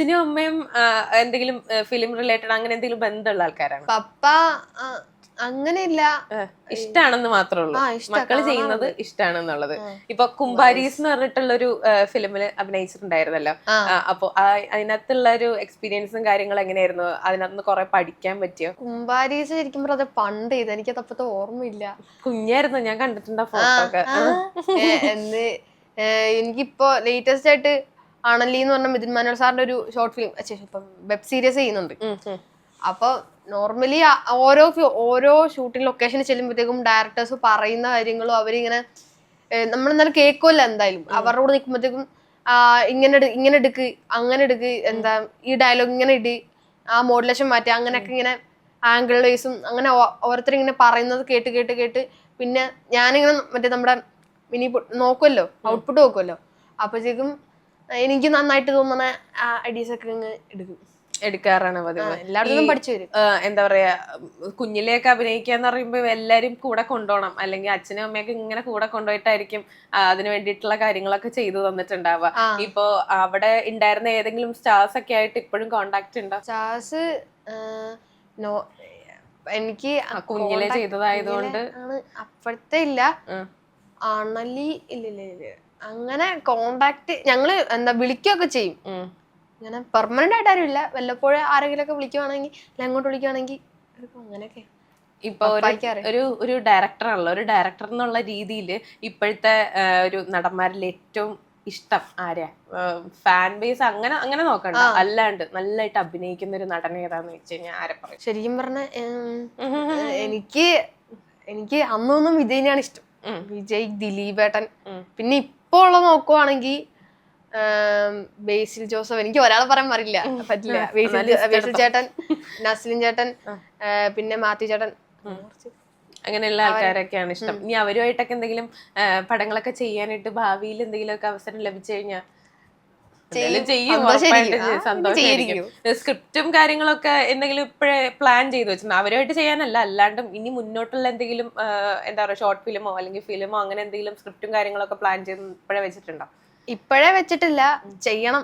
അച്ഛനും അമ്മയും എന്തെങ്കിലും ഫിലിം റിലേറ്റഡ് അങ്ങനെ എന്തെങ്കിലും ബന്ധമുള്ള ആൾക്കാരാണ്? പപ്പ അങ്ങനെയില്ല, ഇഷ്ടാണെന്ന് മാത്രമേ ഉള്ളൂ, മക്കള് ചെയ്യുന്നത് ഇഷ്ടാണെന്നുള്ളത്. ഇപ്പൊ കുംബാരീസ് എന്ന് പറഞ്ഞിട്ടുള്ള ഒരു ഫിലിമില് അഭിനയിച്ചിട്ടുണ്ടായിരുന്നല്ലോ. അപ്പൊ അതിനകത്തുള്ള ഒരു എക്സ്പീരിയൻസും കാര്യങ്ങളും എങ്ങനെയായിരുന്നു? അതിനകത്ത് കുറെ പഠിക്കാൻ പറ്റിയോ? കുംബാരീസ് ശരിക്കും പറഞ്ഞത് പണ്ട് ചെയ്ത്, എനിക്ക് അതപ്പത്തെ ഓർമ്മയില്ല. കുഞ്ഞായിരുന്നു, ഞാൻ കണ്ടിട്ടുണ്ട് ഫോട്ടോ ഒക്കെ. എനിക്കിപ്പോ ലേറ്റസ്റ്റ് ആയിട്ട് ആണല്ലി എന്ന് പറഞ്ഞ മിഥുൻ മാനുവൽ സാറിന്റെ ഒരു ഷോർട്ട് ഫിലിം വെബ് സീരീസ് ചെയ്യുന്നുണ്ട്. അപ്പൊ നോർമലി ഓരോ ഷൂട്ടിംഗ് ലൊക്കേഷനിൽ ചെല്ലുമ്പോഴത്തേക്കും ഡയറക്ടേഴ്സ് പറയുന്ന കാര്യങ്ങളും അവരിങ്ങനെ നമ്മളെന്നാലും കേൾക്കുമല്ലോ. എന്തായാലും അവരുടെ കൂടെ നിൽക്കുമ്പോഴത്തേക്കും ഇങ്ങനെ എടുക്ക്, അങ്ങനെ എടുക്ക്, എന്താ ഈ ഡയലോഗ് ഇങ്ങനെ ഇട്, ആ മോഡുലേഷൻ മാറ്റി, അങ്ങനെയൊക്കെ ഇങ്ങനെ ആംഗിൾ വൈസും അങ്ങനെ ഓരോരുത്തർ ഇങ്ങനെ പറയുന്നത് കേട്ട് കേട്ട് കേട്ട് പിന്നെ ഞാനിങ്ങനെ മറ്റേ നമ്മുടെ മിനി നോക്കുമല്ലോ, ഔട്ട്പുട്ട് നോക്കുമല്ലോ. അപ്പോഴത്തേക്കും എനിക്ക് നന്നായിട്ട് തോന്നുന്ന ഐഡിയസ് ഒക്കെ ഇങ്ങനെ എടുക്കാറാണ് പതിവ്. എല്ലായിടത്തും പഠിച്ചു വരും. എന്താ പറയാ, കുഞ്ഞിലേക്ക് അഭിനയിക്കാന്ന് പറയുമ്പോ എല്ലാരും കൂടെ കൊണ്ടുപോകണം, അല്ലെങ്കിൽ അച്ഛനും അമ്മയൊക്കെ ഇങ്ങനെ കൂടെ കൊണ്ടുപോയിട്ടായിരിക്കും അതിന് വേണ്ടിയിട്ടുള്ള കാര്യങ്ങളൊക്കെ ചെയ്തു തന്നിട്ടുണ്ടാവുക. ഇപ്പൊ അവിടെ ഉണ്ടായിരുന്ന ഏതെങ്കിലും സ്റ്റാർസ് ഒക്കെ ആയിട്ട് ഇപ്പോഴും കോണ്ടാക്ട് ഉണ്ടോ? സ്റ്റാർസ് എനിക്ക് കുഞ്ഞിലെ ചെയ്തതായതുകൊണ്ട് അപ്പോഴത്തെ ഇല്ല. ആണല്ലി ഇല്ല, അങ്ങനെ കോണ്ടാക്ട് ഞങ്ങള് എന്താ വിളിക്കുകയൊക്കെ ചെയ്യും. അങ്ങനെ പെർമനന്റ് ആയിട്ട് ആരും ഇല്ല, വല്ലപ്പോഴും ആരെങ്കിലും ഒക്കെ വിളിക്കുവാണെങ്കിൽ അങ്ങോട്ട് വിളിക്കുവാണെങ്കിൽ അങ്ങനെയൊക്കെ. ഇപ്പൊ ഒരു ഡയറക്ടറാണല്ലോ, ഒരു ഡയറക്ടർ എന്നുള്ള രീതിയിൽ ഇപ്പോഴത്തെ ഒരു നടന്മാരിൽ ഏറ്റവും ഇഷ്ടം ആരെയാ? ഫാൻ ബേസ് അങ്ങനെ അങ്ങനെ നോക്കണ്ട, അല്ലാണ്ട് നല്ലതായിട്ട് അഭിനയിക്കുന്ന ഒരു നടൻ ഏതാന്ന് വെച്ച് കഴിഞ്ഞാൽ ആരെ പറയും? ശരിക്കും പറഞ്ഞ എനിക്ക് അന്നൊന്നും വിജയിനെയാണ് ഇഷ്ടം. വിജയ്, ദിലീപേട്ടൻ. പിന്നെ ഇപ്പൊ ഉള്ള നോക്കുവാണെങ്കിൽ ബേസിൽ ജോസഫ്. എനിക്ക് ഒരാളെ പറയാൻ പറ്റില്ല. ബേസിൽ ചേട്ടൻ, നസ്ലിൻ ചേട്ടൻ, പിന്നെ മാത്യു ചേട്ടൻ, അങ്ങനെയുള്ള ആൾക്കാരൊക്കെയാണ് ഇഷ്ടം. ഇനി അവരുമായിട്ടൊക്കെ എന്തെങ്കിലും പടങ്ങളൊക്കെ ചെയ്യാനായിട്ട് ഭാവിയിൽ എന്തെങ്കിലും ഒക്കെ അവസരം ലഭിച്ചു കഴിഞ്ഞാൽ ചെയ്യും, സന്തോഷമായിരിക്കും. സ്ക്രിപ്റ്റും കാര്യങ്ങളൊക്കെ എന്തെങ്കിലും ഇപ്പോഴേ പ്ലാൻ ചെയ്ത് വെച്ചിട്ടുണ്ട്? അവരുമായിട്ട് ചെയ്യാനല്ല, അല്ലാണ്ടും ഇനി മുന്നോട്ടുള്ള എന്തെങ്കിലും എന്താ പറയുക, ഷോർട്ട് ഫിലിമോ അല്ലെങ്കിൽ ഫിലിമോ അങ്ങനെ എന്തെങ്കിലും സ്ക്രിപ്റ്റും കാര്യങ്ങളൊക്കെ പ്ലാൻ ചെയ്ത് ഇപ്പോഴേ വെച്ചിട്ടുണ്ടോ? ഇപ്പോഴേ വെച്ചിട്ടില്ല, ചെയ്യണം.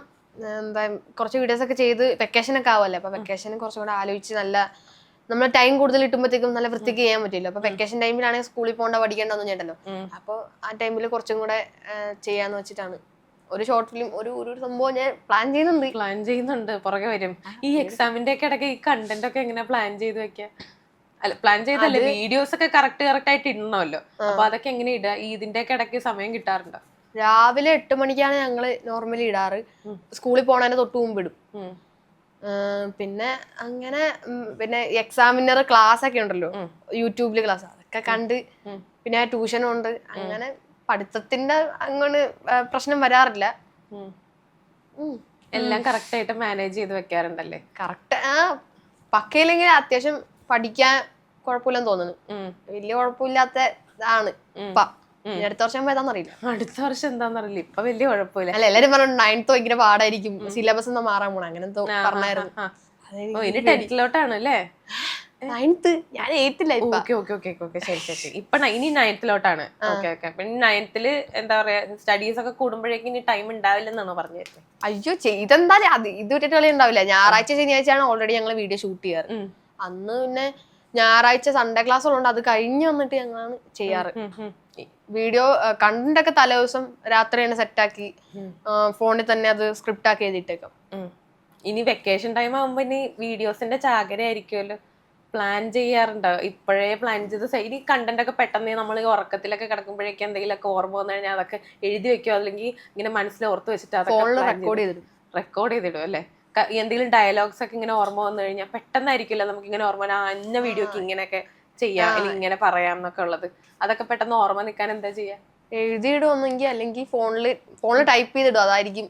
എന്താ കുറച്ച് വീഡിയോസ് ഒക്കെ ചെയ്ത് വെക്കേഷൻ ഒക്കെ ആവുമല്ലോ, അപ്പൊ വെക്കേഷന് കുറച്ചും കൂടെ ആലോചിച്ച് നല്ല നമ്മൾ ടൈം കൂടുതൽ കിട്ടുമ്പോഴത്തേക്കും നല്ല വൃത്തിക്ക് ചെയ്യാൻ പറ്റില്ല. അപ്പൊ വെക്കേഷൻ ടൈമിലാണെങ്കിൽ സ്കൂളിൽ പോകേണ്ട പഠിക്കേണ്ടെന്ന് ചേട്ടല്ലോ. അപ്പൊ ആ ടൈമിൽ കുറച്ചും കൂടെ ചെയ്യാന്ന് വെച്ചിട്ടാണ് ഒരു ഷോർട്ട് ഫിലിം ഒരു സംഭവം ഞാൻ പ്ലാൻ ചെയ്യുന്നുണ്ട്. പുറകെ വരും. ഈ എക്സാമിന്റെ ഒക്കെ ഇടയ്ക്ക് ഈ കണ്ടന്റ് ഒക്കെ എങ്ങനെ പ്ലാൻ ചെയ്ത് വെക്കാം? അല്ല, പ്ലാൻ ചെയ്തല്ലേ, വീഡിയോസ് ഒക്കെ കറക്റ്റ് ആയിട്ട് ഇടണമല്ലോ. അപ്പൊ അതൊക്കെ എങ്ങനെ ഇടുക? ഇതിന്റെ ഒക്കെ ഇടയ്ക്ക് സമയം കിട്ടാറുണ്ടോ? രാവിലെ 8 മണിക്കാണ് ഞങ്ങള് നോർമലി ഇടാറ്. സ്കൂളിൽ പോണതിന് തൊട്ട് മുമ്പ് ഇടും. പിന്നെ അങ്ങനെ പിന്നെ എക്സാമിനർ ക്ലാസ് ഒക്കെ ഉണ്ടല്ലോ, യൂട്യൂബില് ക്ലാസ്, അതൊക്കെ കണ്ട് പിന്നെ ട്യൂഷനും ഉണ്ട്. അങ്ങനെ പഠിത്തത്തിന്റെ അങ്ങോട്ട് പ്രശ്നം വരാറില്ല. എല്ലാം കറക്റ്റ് ആയിട്ട് മാനേജ് ചെയ്ത് വെക്കാറുണ്ടല്ലേ? കറക്റ്റ് പക്കയില്ലെങ്കിൽ അത്യാവശ്യം പഠിക്കാൻ കുഴപ്പമില്ലെന്ന് തോന്നുന്നു. വലിയ കുഴപ്പമില്ലാത്ത ഇതാണ്. അടുത്ത വർഷം ഏതാന്നറിയില്ല. അടുത്ത വർഷം എന്താന്നറിയില്ല, ഇപ്പൊ വലിയ കുഴപ്പമില്ല. അല്ല, എല്ലാരും പറഞ്ഞു 9th ഭയങ്കര പാടായിരിക്കും, സിലബസ് ഒന്നും മാറാൻ പോണ അങ്ങനെ പറഞ്ഞായിരുന്നു. 10th അല്ലേ? 9th, ഞാൻ 8th. ശരി. ഇപ്പൊ ഇനി 9th. പിന്നെ 9th എന്താ പറയാ, സ്റ്റഡീസ് ഒക്കെ കൂടുമ്പോഴേക്കും ഇനി ടൈം ഉണ്ടാവില്ലെന്നാണോ പറഞ്ഞു വരുന്നത്? അയ്യോ, ചെയ്തെന്തായാലും ഇത് വിട്ടിട്ട് കളി ഉണ്ടാവില്ല. ഞായറാഴ്ച ശനിയാഴ്ചയാണ് ഓൾറെഡി ഞങ്ങൾ വീഡിയോ ഷൂട്ട് ചെയ്യാറ്. അന്ന് പിന്നെ ഞായറാഴ്ച സൺഡേ ക്ലാസ് ഉള്ളതുകൊണ്ട് അത് കഴിഞ്ഞ് വന്നിട്ട് ഞങ്ങളാണ് ചെയ്യാറ്. വീഡിയോ കണ്ടന്റ് ഒക്കെ തലേ ദിവസം രാത്രി തന്നെ സെറ്റാക്കി ഫോണിൽ തന്നെ അത് സ്ക്രിപ്റ്റ് ആക്കി എഴുതിയിട്ടേക്കാം. ഇനി വെക്കേഷൻ ടൈം ആകുമ്പോ ഇനി വീഡിയോസിന്റെ ചാകര ആയിരിക്കുമല്ലോ. പ്ലാൻ ചെയ്യാറുണ്ടോ? ഇപ്പോഴേ പ്ലാൻ ചെയ്ത് ഇനി കണ്ടന്റ് ഒക്കെ പെട്ടെന്ന് നമ്മൾ ഉറക്കത്തിലൊക്കെ കിടക്കുമ്പോഴേക്കും എന്തെങ്കിലുമൊക്കെ ഓർമ്മ വന്നു കഴിഞ്ഞാൽ അതൊക്കെ എഴുതി വെക്കോ, അല്ലെങ്കിൽ ഇങ്ങനെ മനസ്സിൽ ഓർത്ത് വെച്ചിട്ട് റെക്കോർഡ് ചെയ്തിടും അല്ലേ? എന്തെങ്കിലും ഡയലോഗ്സ് ഒക്കെ ഇങ്ങനെ ഓർമ്മ വന്നു കഴിഞ്ഞാൽ പെട്ടെന്നായിരിക്കുമല്ലോ നമുക്ക് ഇങ്ങനെ ഓർമ്മ, അന്ന വീഡിയോക്ക് ഇങ്ങനെയൊക്കെ ചെയ്യാം അല്ലെങ്കിൽ ഇങ്ങനെ പറയാം എന്നൊക്കെ ഉള്ളത്. അതൊക്കെ പെട്ടെന്ന് ഓർമ്മ നിൽക്കാൻ എന്താ ചെയ്യാ? എഴുതിയിടുവെന്നെങ്കിൽ അല്ലെങ്കിൽ ഫോണില് ടൈപ്പ് ചെയ്തിടും. അതായിരിക്കും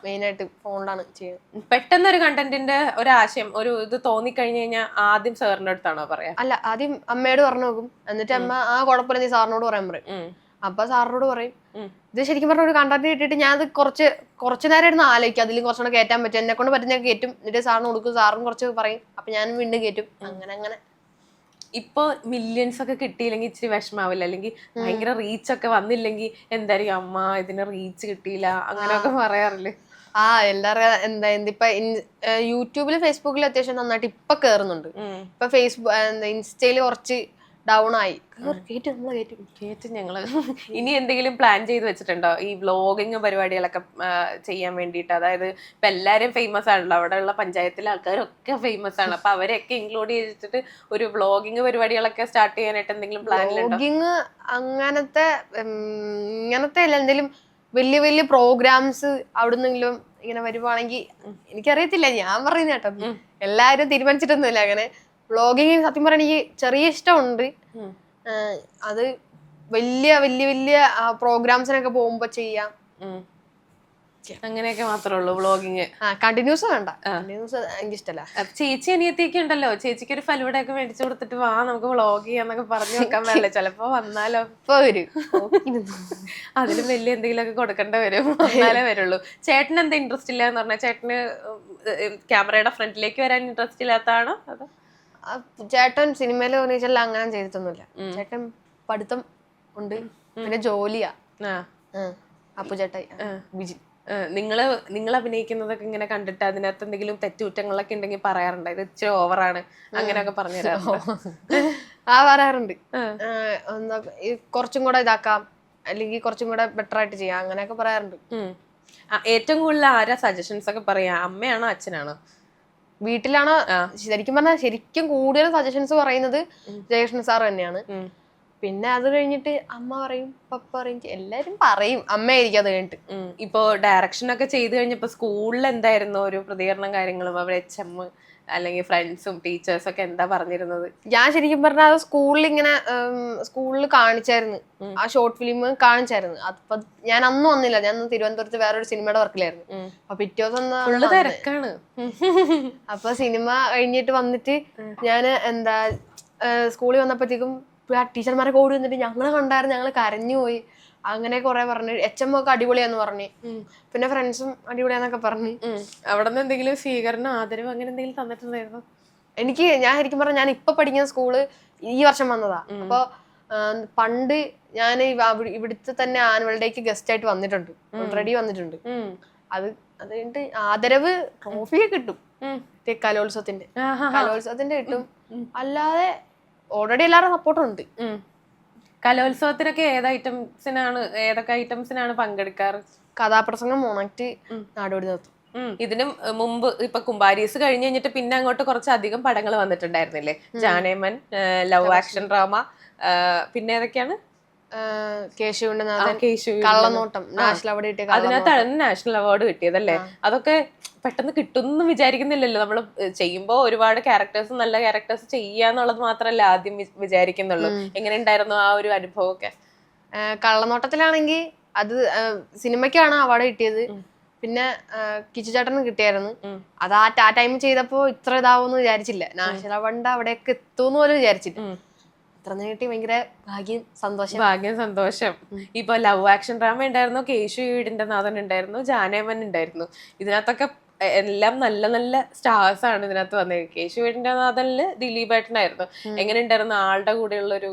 മെയിൻ ആയിട്ട്. ഫോണിലാണ് ചെയ്യുന്നത്. പെട്ടെന്ന് ഒരു കണ്ടന്റിന്റെ ഒരു ആശയം ഒരു ഇത് തോന്നിക്കഴിഞ്ഞു കഴിഞ്ഞാൽ ആദ്യം സാറിന്റെ അടുത്താണോ പറയാ? അല്ല, ആദ്യം അമ്മയോട് പറഞ്ഞു നോക്കും. എന്നിട്ട് അമ്മ കുഴപ്പമില്ല, നീ സാറിനോട് പറയാൻ പറയും. അപ്പൊ സാറിനോട് പറയും. ഇത് ശരിക്കും പറഞ്ഞ ഒരു കണ്ടന്റ് കിട്ടിയിട്ട് ഞാൻ അത് കുറച്ച് നേരം ഇരുന്ന് ആലോചിക്കും, അതിൽ കുറച്ചുകൂടെ കയറ്റാൻ പറ്റും, എന്നെ കൊണ്ട് പറ്റുന്ന കയറ്റും. എന്നിട്ട് സാറിന് കൊടുക്കും, സാറും കുറച്ച് പറയും, അപ്പൊ ഞാനും വീണ്ടും കയറ്റും. അങ്ങനെ ഇപ്പൊ മില്യൺസ് ഒക്കെ കിട്ടിയില്ലെങ്കിൽ ഇച്ചിരി വിഷമാവില്ല? അല്ലെങ്കിൽ ഭയങ്കര റീച്ച് ഒക്കെ വന്നില്ലെങ്കിൽ എന്തായിരിക്കും, അമ്മ ഇതിന് റീച്ച് കിട്ടിയില്ല അങ്ങനെയൊക്കെ പറയാറില്ലേ? എല്ലാവരും എന്താ ഇപ്പൊ യൂട്യൂബിലും ഫേസ്ബുക്കിലും അത്യാവശ്യം നന്നായിട്ട് ഇപ്പൊ കേറുന്നുണ്ട്. ഇപ്പൊ ഇൻസ്റ്റയില് കുറച്ച് ഡൗൺ ആയി. കേട്ട് ഞങ്ങള് ഇനി എന്തെങ്കിലും പ്ലാൻ ചെയ്ത് വെച്ചിട്ടുണ്ടോ ഈ വ്ലോഗിങ് പരിപാടികളൊക്കെ ചെയ്യാൻ വേണ്ടിയിട്ട്? അതായത് ഇപ്പൊ എല്ലാരും ഫേമസ് ആണല്ലോ, അവിടെയുള്ള പഞ്ചായത്തിലെ ആൾക്കാരൊക്കെ ഫേമസ് ആണ്. അപ്പൊ അവരെയൊക്കെ ഇൻക്ലൂഡ് ചെയ്തിട്ട് ഒരു വ്ലോഗിങ് പരിപാടികളൊക്കെ സ്റ്റാർട്ട് ചെയ്യാനായിട്ട് എന്തെങ്കിലും പ്ലാനിലുണ്ടോ? വ്ലോഗിങ് ഇങ്ങനത്തെ അല്ല, എന്തെങ്കിലും വലിയ വലിയ പ്രോഗ്രാംസ് അവിടുന്നെങ്കിലും ഇങ്ങനെ വരുവാണെങ്കിൽ എനിക്കറിയത്തില്ല, ഞാൻ പറയുന്ന കേട്ടോ. എല്ലാരും തീരുമാനിച്ചിട്ടൊന്നുമില്ല അങ്ങനെ. വ്ലോഗിങ് സത്യം പറയാൻ എനിക്ക് ചെറിയ ഇഷ്ടമുണ്ട്. അത് വലിയ വലിയ വലിയ പ്രോഗ്രാംസിനൊക്കെ പോകുമ്പോ ചെയ്യാം, അങ്ങനെയൊക്കെ മാത്രമേ ഉള്ളൂ വ്ളോഗിങ്. കണ്ടിന്യൂസ് വേണ്ട, കണ്ടിന്യൂസ് എനിക്ക് ഇഷ്ടമല്ല. ചേച്ചി അനിയത്തിയൊക്കെ ഉണ്ടല്ലോ, ചേച്ചിക്ക് ഒരു ഫലൂഡ ഒക്കെ മേടിച്ചു കൊടുത്തിട്ട് വാ നമുക്ക് വ്ളോഗ് ചെയ്യാന്നൊക്കെ പറഞ്ഞു നോക്കാൻ പറ്റില്ല. ചിലപ്പോ വന്നാലോ അതിലും വലിയ എന്തെങ്കിലുമൊക്കെ കൊടുക്കേണ്ട വരും, വന്നാലേ വരുള്ളൂ. ചേട്ടന് എന്താ ഇൻട്രസ്റ്റ് ഇല്ല എന്ന് പറഞ്ഞാൽ? ചേട്ടന് ക്യാമറയുടെ ഫ്രണ്ടിലേക്ക് വരാൻ ഇൻട്രസ്റ്റ് ഇല്ലാത്തതാണോ അതോ? ചേട്ടൻ സിനിമയില് ഒന്നിച്ചല്ല അങ്ങനെ ചെയ്തിട്ടൊന്നുമില്ല. ചേട്ടൻ പഠിത്തം ഉണ്ട്, പിന്നെ ജോലിയാ. അപ്പു ചേട്ടായി ബിജി. നിങ്ങൾ അഭിനയിക്കുന്നതൊക്കെ ഇങ്ങനെ കണ്ടിട്ട് അതിനകത്ത് എന്തെങ്കിലും തെറ്റുകുറ്റങ്ങളൊക്കെ ഉണ്ടെങ്കിൽ പറയാറുണ്ട്, ഇത് ഇച്ചിരി ഓവറാണ് അങ്ങനെയൊക്കെ പറഞ്ഞു തരാറുണ്ട്? പറയാറുണ്ട്. എന്താ കുറച്ചും കൂടെ ഇതാക്കാം, അല്ലെങ്കിൽ കുറച്ചും കൂടെ ബെറ്റർ ആയിട്ട് ചെയ്യാം, അങ്ങനെയൊക്കെ പറയാറുണ്ട്. ഏറ്റവും കൂടുതൽ ആരാ സജഷൻസ് ഒക്കെ പറയാ, അമ്മയാണോ അച്ഛനാണോ? വീട്ടിലാണോ? ശരിക്കും പറഞ്ഞാൽ ശരിക്കും കൂടുതൽ സജഷൻസ് പറയുന്നത് ജയകൃഷ്ണൻ സാർ തന്നെയാണ്. പിന്നെ അത് കഴിഞ്ഞിട്ട് അമ്മ പറയും, പപ്പ പറയും, എല്ലാരും പറയും. അമ്മയായിരിക്കും അത് കഴിഞ്ഞിട്ട്. ഇപ്പൊ ഡയറക്ഷൻ ഒക്കെ ചെയ്ത് കഴിഞ്ഞപ്പോ സ്കൂളിൽ എന്തായിരുന്നു ഒരു പ്രതികരണം കാര്യങ്ങളും? അവിടെ HM അല്ലെങ്കിൽ ഫ്രണ്ട്സും ടീച്ചേഴ്സും ഒക്കെ എന്താ പറഞ്ഞിരുന്നത്? ഞാൻ ശരിക്കും പറഞ്ഞാൽ അത് സ്കൂളിൽ കാണിച്ചായിരുന്നു, ആ ഷോർട്ട് ഫിലിം കാണിച്ചായിരുന്നു. അപ്പൊ ഞാൻ അന്ന് വന്നില്ല, ഞാൻ തിരുവനന്തപുരത്ത് വേറൊരു സിനിമയുടെ വർക്കിലായിരുന്നു. അപ്പൊ പിറ്റേ ദിവസം തിരക്കാണ്. അപ്പൊ സിനിമ കഴിഞ്ഞിട്ട് വന്നിട്ട് ഞാൻ എന്താ സ്കൂളിൽ വന്നപ്പോഴത്തേക്കും ടീച്ചർമാരൊക്കെ ഓടി വന്നിട്ട് ഞങ്ങളെ കണ്ടായിരുന്നു, ഞങ്ങള് കരഞ്ഞുപോയി, അങ്ങനെ കൊറേ പറഞ്ഞു. HM ഒക്കെ അടിപൊളിയാന്ന് പറഞ്ഞു, പിന്നെ ഫ്രണ്ട്സും അടിപൊളിയാന്നൊക്കെ പറഞ്ഞു. അവിടെ നിന്ന് എന്തെങ്കിലും സ്വീകരണം, ആദരവ് അങ്ങനെ എന്തെങ്കിലും തന്നിട്ടുണ്ടായിരുന്നു? ഞാൻ ശരിക്കും പറഞ്ഞാൽ ഞാൻ ഇപ്പൊ പഠിക്കുന്ന സ്കൂള് ഈ വർഷം വന്നതാ. അപ്പൊ പണ്ട് ഞാൻ ഇവിടുത്തെ തന്നെ ആനുവൽ ഡേക്ക് ഗസ്റ്റ് ആയിട്ട് വന്നിട്ടുണ്ട്, ഓൾറെഡി വന്നിട്ടുണ്ട്. അത് കഴിഞ്ഞിട്ട് ആദരവ് ട്രോഫിയൊക്കെ കിട്ടും, കലോത്സവത്തിന്റെ കിട്ടും. അല്ലാതെ ഓൾറെഡി എല്ലാവരും സപ്പോർട്ടുണ്ട്. കലോത്സവത്തിനൊക്കെ ഏതൊക്കെ ഐറ്റംസിനാണ് പങ്കെടുക്കാറ്? കഥാപ്രസംഗം, മോണക്ട്, നാടോടി നൃത്തം. ഇതിനും മുമ്പ് ഇപ്പൊ കുമ്പാരീസ് കഴിഞ്ഞ് കഴിഞ്ഞിട്ട് പിന്നെ അങ്ങോട്ട് കുറച്ചധികം പടങ്ങൾ വന്നിട്ടുണ്ടായിരുന്നില്ലേ? ജാനേമൻ, ലവ് ആക്ഷൻ ഡ്രാമ, പിന്നെ ഏതൊക്കെയാണ്? കേശുവിന്റെ കള്ളനോട്ടം, നാഷണൽ അവാർഡ് കിട്ടിയ. അതിനകത്താണ് നാഷണൽ അവാർഡ് കിട്ടിയതല്ലേ? അതൊക്കെ പെട്ടെന്ന് കിട്ടുമെന്ന് വിചാരിക്കുന്നില്ലല്ലോ. നമ്മൾ ചെയ്യുമ്പോൾ ഒരുപാട് ക്യാരക്ടേഴ്സ്, നല്ല ക്യാരക്ടേഴ്സ് ചെയ്യാന്നുള്ളത് മാത്രമല്ല ആദ്യം വിചാരിക്കുന്നുള്ളൂ. എങ്ങനെ ഉണ്ടായിരുന്നു ആ ഒരു അനുഭവമൊക്കെ? കള്ളനോട്ടത്തിലാണെങ്കിൽ അത് സിനിമയ്ക്കാണ് അവാർഡ് കിട്ടിയത്. പിന്നെ കിച്ചു ചേട്ടന് കിട്ടിയായിരുന്നു. അത് ആ ടൈം ചെയ്തപ്പോ ഇത്ര ഇതാവൂന്ന് വിചാരിച്ചില്ല. നാഷണൽ അവാർഡ് അവിടെയൊക്കെ എത്തുമെന്ന് പോലും വിചാരിച്ചില്ല. അത്ര നേരിട്ട് ഭയങ്കര ഭാഗ്യം, സന്തോഷം. ഇപ്പൊ ലവ് ആക്ഷൻ ഡ്രാമ ഉണ്ടായിരുന്നു, കേശു വീടിന്റെ നാഥൻ ഉണ്ടായിരുന്നു, ജാനേമൻ ഉണ്ടായിരുന്നു. ഇതിനകത്തൊക്കെ എല്ലാം നല്ല നല്ല സ്റ്റാർസ് ആണ് ഇതിനകത്ത് വന്നത്. കേശു വീടിന്റെ നാഥനില് ദിലീപേട്ടനായിരുന്നു. എങ്ങനെ ഉണ്ടായിരുന്നു ആളുടെ കൂടെയുള്ള ഒരു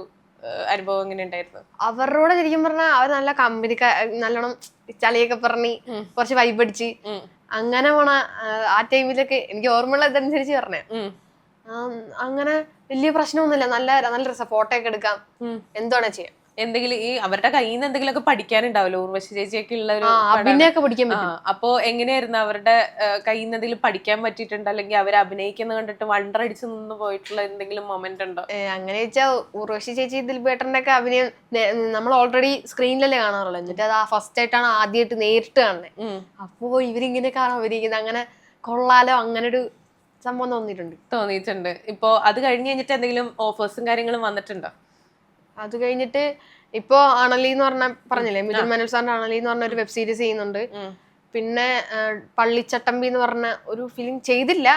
അനുഭവം? എങ്ങനെ ഉണ്ടായിരുന്നു? അവരോട് ശരിക്കും പറഞ്ഞാൽ അവർ നല്ല കമ്പനി, നല്ലോണം ചളിയൊക്കെ പറഞ്ഞ് കുറച്ച് വൈബ് അടിച്ച് അങ്ങനെ പോണ ആ ടൈമിലൊക്കെ എനിക്ക് ഓർമ്മയുള്ള ഇതനുസരിച്ച് പറഞ്ഞേ. അങ്ങനെ വലിയ പ്രശ്നമൊന്നുമില്ല, നല്ല നല്ല രസം, ഫോട്ടോ ഒക്കെ എടുക്കാം, എന്താണ് ചെയ്യാം. എന്തെങ്കിലും ഈ അവരുടെ കയ്യിൽ നിന്ന് എന്തെങ്കിലുമൊക്കെ പഠിക്കാനുണ്ടാവല്ലോ? ഉർവശി ചേച്ചിയൊക്കെ ഉള്ള ഒരു അഭിനയൊക്കെ പഠിക്കാൻ പറ്റും. അപ്പൊ എങ്ങനെയായിരുന്നു അവരുടെ കയ്യിൽ നിന്ന് എന്തെങ്കിലും പഠിക്കാൻ പറ്റിയിട്ടുണ്ട്? അല്ലെങ്കിൽ അവർ അഭിനയിക്കുന്ന കണ്ടിട്ട് വണ്ടർ അടിച്ച് നിന്ന് പോയിട്ടുള്ള എന്തെങ്കിലും മൊമെന്റ് ഉണ്ടോ? അങ്ങനെ ചോദിച്ചാൽ ഉർവശി ചേച്ചി, ദിൽബേട്ടന്റെ ഒക്കെ അഭിനയം നമ്മൾ ഓൾറെഡി സ്ക്രീനിലല്ലേ കാണാറുള്ളൂ. എന്നിട്ട് അത് ഫസ്റ്റ് ആയിട്ടാണ് ആദ്യമായിട്ട് നേരിട്ട് കാണുന്നത്. അപ്പോ ഇവരിങ്ങനെ കാണാൻ അവരിക്കുന്നത് അങ്ങനെ കൊള്ളാലോ, അങ്ങനെ ഒരു സംഭവം തോന്നിയിട്ടുണ്ട്. ഇപ്പൊ അത് കഴിഞ്ഞ് കഴിഞ്ഞിട്ട് എന്തെങ്കിലും ഓഫേഴ്സും കാര്യങ്ങളും വന്നിട്ടുണ്ടോ? അത് കഴിഞ്ഞിട്ട് ഇപ്പൊ അണലി എന്ന് പറഞ്ഞില്ലേ, മിഥുൻ മനോൽ സാറിന്റെ അണലി എന്ന് പറഞ്ഞ ഒരു വെബ് സീരീസ് ചെയ്യുന്നുണ്ട്. പിന്നെ പള്ളിച്ചട്ടമ്പി എന്ന് പറഞ്ഞ ഒരു ഫിലിം ചെയ്തില്ല,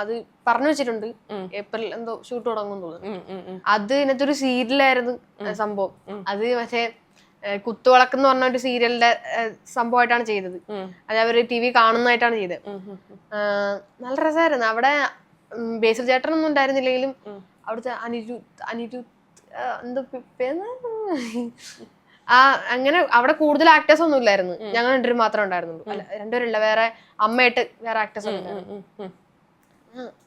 അത് പറഞ്ഞു വെച്ചിട്ടുണ്ട്. ഏപ്രിൽ എന്തോ ഷൂട്ട് തുടങ്ങും തോന്നുന്നു. അത് ഇതിനകത്തൊരു സീരിയലായിരുന്നു സംഭവം. അത് മറ്റേ കുത്തുവിളക്കെന്ന് പറഞ്ഞ ഒരു സീരിയലിന്റെ സംഭവമായിട്ടാണ് ചെയ്തത്. അത് അവര് TV കാണുന്നതായിട്ടാണ് ചെയ്തത്. നല്ല രസമായിരുന്നു. അവിടെ ബേസിൽ ചേട്ടനൊന്നും ഉണ്ടായിരുന്നില്ലെങ്കിലും അവിടുത്തെ അനിരുദ്ധ് എന്തോ അങ്ങനെ അവിടെ കൂടുതൽ ആക്ടേഴ്സ് ഒന്നും ഇല്ലായിരുന്നു, ഞങ്ങൾ രണ്ടുപേരും മാത്രമേ ഉണ്ടായിരുന്നുള്ളൂ. അല്ല, രണ്ടുപേരല്ല, വേറെ അമ്മയായിട്ട് വേറെ ആക്ടേഴ്സ് ഒന്നും ഉണ്ടായിരുന്നു.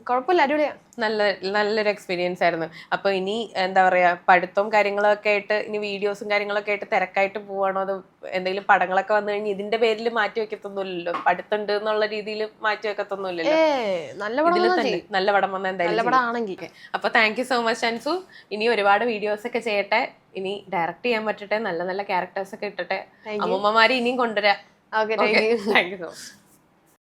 കുഴപ്പമില്ല, അടിപൊളിയാ. നല്ലൊരു എക്സ്പീരിയൻസ് ആയിരുന്നു. അപ്പൊ ഇനി എന്താ പറയാ, പഠിത്തവും കാര്യങ്ങളൊക്കെ ആയിട്ട് ഇനി വീഡിയോസും കാര്യങ്ങളൊക്കെ ആയിട്ട് തിരക്കായിട്ട് പോവാണോ, അത് എന്തെങ്കിലും പടങ്ങളൊക്കെ വന്നു കഴിഞ്ഞാൽ ഇതിന്റെ പേരിൽ മാറ്റി വെക്കത്തൊന്നുമില്ലല്ലോ, പഠിത്തമുണ്ട് എന്നുള്ള രീതിയിൽ മാറ്റി വെക്കത്തൊന്നുമില്ലല്ലോ? നല്ല പടം നല്ല പടം വന്ന എന്തായാലും. ആണെങ്കിൽ. അപ്പൊ thank you so much Ansu. ഇനി ഒരുപാട് വീഡിയോസ് ഒക്കെ ചെയ്യട്ടെ, ഇനി ഡയറക്റ്റ് ചെയ്യാൻ പറ്റട്ടെ, നല്ല നല്ല ക്യാരക്ടേഴ്സ് ഒക്കെ ഇട്ടട്ടെ, അമ്മൂമ്മമാരെ ഇനിയും കൊണ്ടുവരാം. Okay, thank you. Thank you so much.